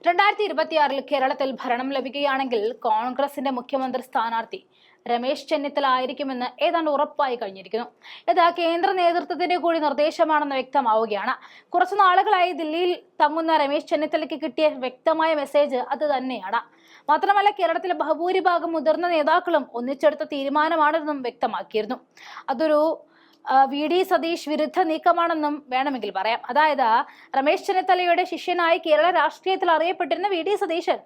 2026 കേരളത്തിൽ ഭരണം ലഭിക്കുകയാണെങ്കിൽ കോൺഗ്രസിന്റെ മുഖ്യമന്ത്രി സ്ഥാനാർത്ഥി രമേശ് ചെന്നിത്തല ആയിരിക്കുമെന്ന് ഏതാണ്ട് ഉറപ്പായി കഴിഞ്ഞിരിക്കുന്നു. ഇത് കേന്ദ്ര നേതൃത്വത്തിന്റെ കൂടി നിർദ്ദേശമാണെന്ന് വ്യക്തമാവുകയാണ്. കുറച്ചു നാളുകളായി ദില്ലിയിൽ തങ്ങുന്ന രമേശ് ചെന്നിത്തലയ്ക്ക് കിട്ടിയ വ്യക്തമായ മെസ്സേജ് അത് തന്നെയാണ്. മാത്രമല്ല, കേരളത്തിലെ ബഹുഭൂരിഭാഗം മുതിർന്ന നേതാക്കളും ഒന്നിച്ചെടുത്ത തീരുമാനമാണെന്നും വ്യക്തമാക്കിയിരുന്നു. അതൊരു വി.ഡി. സതീഷ് വിരുദ്ധ നീക്കമാണെന്നും വേണമെങ്കിൽ പറയാം. അതായത്, രമേശ് ചെന്നിത്തലയുടെ ശിഷ്യനായി കേരള രാഷ്ട്രീയത്തിൽ അറിയപ്പെട്ടിരുന്ന വി.ഡി. സതീശൻ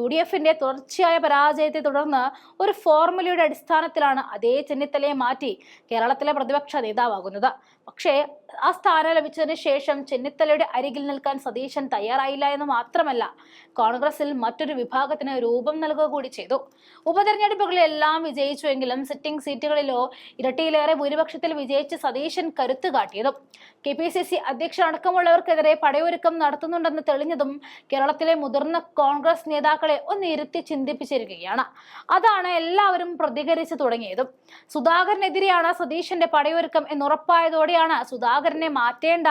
UDFന്റെ തുടർച്ചയായ പരാജയത്തെ തുടർന്ന് ഒരു ഫോർമുലയുടെ അടിസ്ഥാനത്തിലാണ് അതേ ചെന്നിത്തലയെ മാറ്റി കേരളത്തിലെ പ്രതിപക്ഷ നേതാവാകുന്നത്. പക്ഷേ ആ സ്ഥാനം ലഭിച്ചതിന് ശേഷം ചെന്നിത്തലയുടെ അരികിൽ നിൽക്കാൻ സതീശൻ തയ്യാറായില്ല എന്ന് മാത്രമല്ല, കോൺഗ്രസിൽ മറ്റൊരു വിഭാഗത്തിന് രൂപം നൽകുക കൂടി ചെയ്തു. ഉപതെരഞ്ഞെടുപ്പുകളിലെല്ലാം വിജയിച്ചുവെങ്കിലും സിറ്റിംഗ് സീറ്റുകളിലോ ഇരട്ടിയിലേറെ ഭൂരിപക്ഷത്തിൽ വിജയിച്ച് സതീശൻ കരുത്തു കാട്ടിയതും KPCC അധ്യക്ഷൻ അടക്കമുള്ളവർക്കെതിരെ പടയൊരുക്കം നടത്തുന്നുണ്ടെന്ന് തെളിഞ്ഞതും കേരളത്തിലെ മുതിർന്ന കോൺഗ്രസ് നേതാക്കളെ ഒന്ന് ഇരുത്തി ചിന്തിപ്പിച്ചിരിക്കുകയാണ്. അതാണ് എല്ലാവരും പ്രതികരിച്ചു തുടങ്ങിയതും. സുധാകരനെതിരെയാണ് സതീശന്റെ പടയൊരുക്കം എന്നുറപ്പായതോടെയാണ് സുധാകരനെ മാറ്റേണ്ട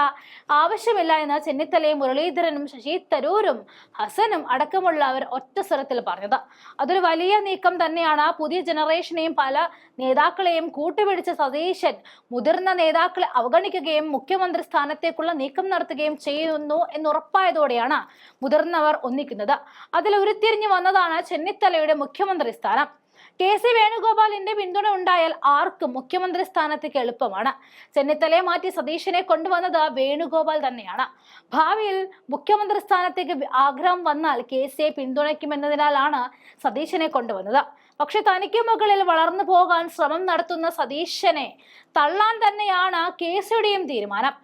ആവശ്യമില്ല എന്ന് ചെന്നിത്തലയും മുരളീധരനും ശശി തരൂരും ഹസനും അടക്കമുള്ളവർ ഒറ്റ സ്വരത്തിൽ പറഞ്ഞത്. അതൊരു വലിയ നീക്കം തന്നെയാണ്. പുതിയ ജനറേഷനെയും പല നേതാക്കളെയും കൂട്ടുപിടിച്ച സതീശൻ മുതിർന്ന നേതാക്കളെ അവഗണിക്കുകയും മുഖ്യമന്ത്രി സ്ഥാനത്തേക്കുള്ള നീക്കം നടത്തുകയും ചെയ്യുന്നു എന്നുറപ്പായതോടെയാണ് മുതിർന്നവർ ഒന്നിക്കുന്നത്. അതിൽ ഉരുത്തിരിഞ്ഞു വന്നതാണ് ചെന്നിത്തലയുടെ മുഖ്യമന്ത്രി സ്ഥാനം. KC വേണുഗോപാലിന്റെ പിന്തുണ ഉണ്ടായാൽ ആർക്കും മുഖ്യമന്ത്രി സ്ഥാനത്തേക്ക് എളുപ്പമാണ്. ചെന്നിത്തലയെ മാറ്റി സതീശനെ കൊണ്ടുവന്നത് വേണുഗോപാൽ തന്നെയാണ്. ഭാവിയിൽ മുഖ്യമന്ത്രി സ്ഥാനത്തേക്ക് ആഗ്രഹം വന്നാൽ KCയെ പിന്തുണയ്ക്കുമെന്നതിനാലാണ് സതീശനെ കൊണ്ടുവന്നത്. പക്ഷെ തനിക്ക് മുകളിൽ വളർന്നു പോകാൻ ശ്രമം നടത്തുന്ന സതീശനെ തള്ളാൻ തന്നെയാണ് KCയുടെയും തീരുമാനം.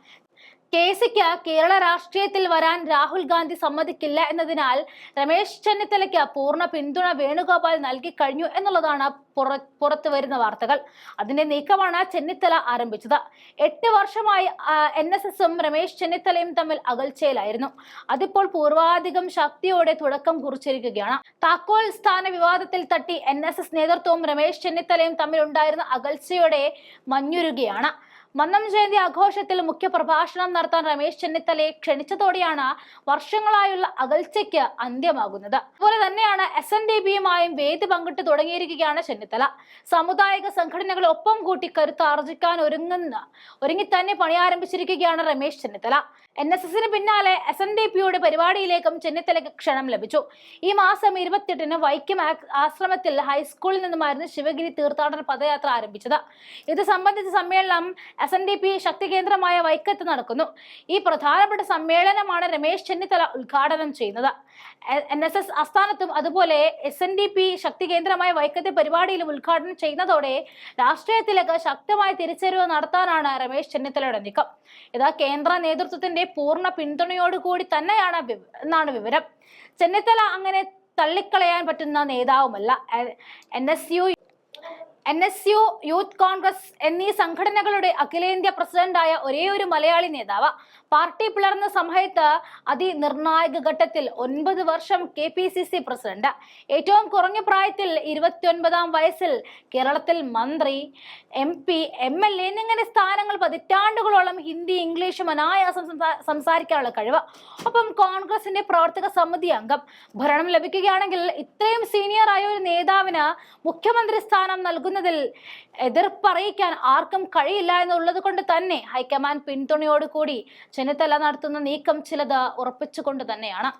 KCക്ക് കേരള രാഷ്ട്രീയത്തിൽ വരാൻ രാഹുൽ ഗാന്ധി സമ്മതിക്കില്ല എന്നതിനാൽ രമേശ് ചെന്നിത്തലയ്ക്ക് പൂർണ്ണ പിന്തുണ വേണുഗോപാൽ നൽകി കഴിഞ്ഞു എന്നുള്ളതാണ് പുറത്തു വരുന്ന വാർത്തകൾ. അതിന്റെ നീക്കമാണ് ചെന്നിത്തല ആരംഭിച്ചത്. 8 വർഷമായി NSSും രമേശ് ചെന്നിത്തലയും തമ്മിൽ അകൽച്ചയിലായിരുന്നു. അതിപ്പോൾ പൂർവാധികം ശക്തിയോടെ തുടക്കം കുറിച്ചിരിക്കുകയാണ്. താക്കോൽ സ്ഥാന വിവാദത്തിൽ തട്ടി NSS നേതൃത്വവും രമേശ് ചെന്നിത്തലയും തമ്മിൽ ഉണ്ടായിരുന്ന അകൽച്ചയോടെ മഞ്ഞുരുകയാണ്. മന്നം ജയന്തി ആഘോഷത്തിൽ മുഖ്യ പ്രഭാഷണം നടത്താൻ രമേശ് ചെന്നിത്തലയെ ക്ഷണിച്ചതോടെയാണ് വർഷങ്ങളായുള്ള അകൽച്ചയ്ക്ക് അന്ത്യമാകുന്നത്. അതുപോലെ തന്നെയാണ് SNDPയുമായും വേദി പങ്കിട്ട് തുടങ്ങിയിരിക്കുകയാണ് ചെന്നിത്തല. സാമുദായിക സംഘടനകളെ ഒപ്പം കൂട്ടി കരുത്താർജിക്കാൻ ഒരുങ്ങി തന്നെ പണിയാരംഭിച്ചിരിക്കുകയാണ് രമേശ് ചെന്നിത്തല. NSSന് പിന്നാലെ SNDPയുടെ പരിപാടിയിലേക്കും ചെന്നിത്തലയ്ക്ക് ക്ഷണം ലഭിച്ചു. ഈ മാസം 28-ന് വൈക്കം ആശ്രമത്തിൽ ഹൈസ്കൂളിൽ നിന്നുമായിരുന്നു ശിവഗിരി തീർത്ഥാടന പദയാത്ര ആരംഭിച്ചത്. ഇത് സംബന്ധിച്ച സമ്മേളനം SNDP ശക്തി കേന്ദ്രമായ വൈക്കത്ത് നടക്കുന്നു. ഈ പ്രധാനപ്പെട്ട സമ്മേളനമാണ് രമേശ് ചെന്നിത്തല ഉദ്ഘാടനം ചെയ്യുന്നത്. NSS ആസ്ഥാനത്തും അതുപോലെ SNDP ശക്തി കേന്ദ്രമായ വൈക്കത്തെ പരിപാടിയിലും ഉദ്ഘാടനം ചെയ്യുന്നതോടെ രാഷ്ട്രീയത്തിലേക്ക് ശക്തമായ തിരിച്ചറിവ് നടത്താനാണ് രമേശ് ചെന്നിത്തലയുടെ നീക്കം. ഇത് കേന്ദ്ര നേതൃത്വത്തിന്റെ പൂർണ്ണ പിന്തുണയോടുകൂടി തന്നെയാണ് എന്നാണ് വിവരം. ചെന്നിത്തല അങ്ങനെ തള്ളിക്കളയാൻ പറ്റുന്ന നേതാവുമല്ല. NSU, യൂത്ത് കോൺഗ്രസ് എന്നീ സംഘടനകളുടെ അഖിലേന്ത്യാ പ്രസിഡന്റായ ഒരേയൊരു മലയാളി നേതാവ്. പാർട്ടി പിളർന്ന സമയത്ത് അതിനിർണായക ഘട്ടത്തിൽ 9 വർഷം KPCC പ്രസിഡന്റ്. ഏറ്റവും കുറഞ്ഞ പ്രായത്തിൽ 29-ാം വയസ്സിൽ കേരളത്തിൽ മന്ത്രി, MP, MLA എന്നിങ്ങനെ സ്ഥാനങ്ങൾ പതിറ്റാണ്ടുകളോളം ഹിന്ദി, ഇംഗ്ലീഷും അനായാസം സംസാരിക്കാനുള്ള കഴിവ്. ഒപ്പം കോൺഗ്രസിന്റെ പ്രവർത്തക സമിതി അംഗം. ഭരണം ലഭിക്കുകയാണെങ്കിൽ ഇത്രയും സീനിയർ ആയ ഒരു നേതാവിന് മുഖ്യമന്ത്രി സ്ഥാനം നൽകുന്നതിൽ എതിർപ്പറിയിക്കാൻ ആർക്കും കഴിയില്ല എന്നുള്ളത് കൊണ്ട് തന്നെ ഹൈക്കമാൻഡ് പിന്തുണയോടുകൂടി ചെന്നിത്തല നടത്തുന്ന നീക്കം ചിലത് ഉറപ്പിച്ചുകൊണ്ട് തന്നെയാണ്.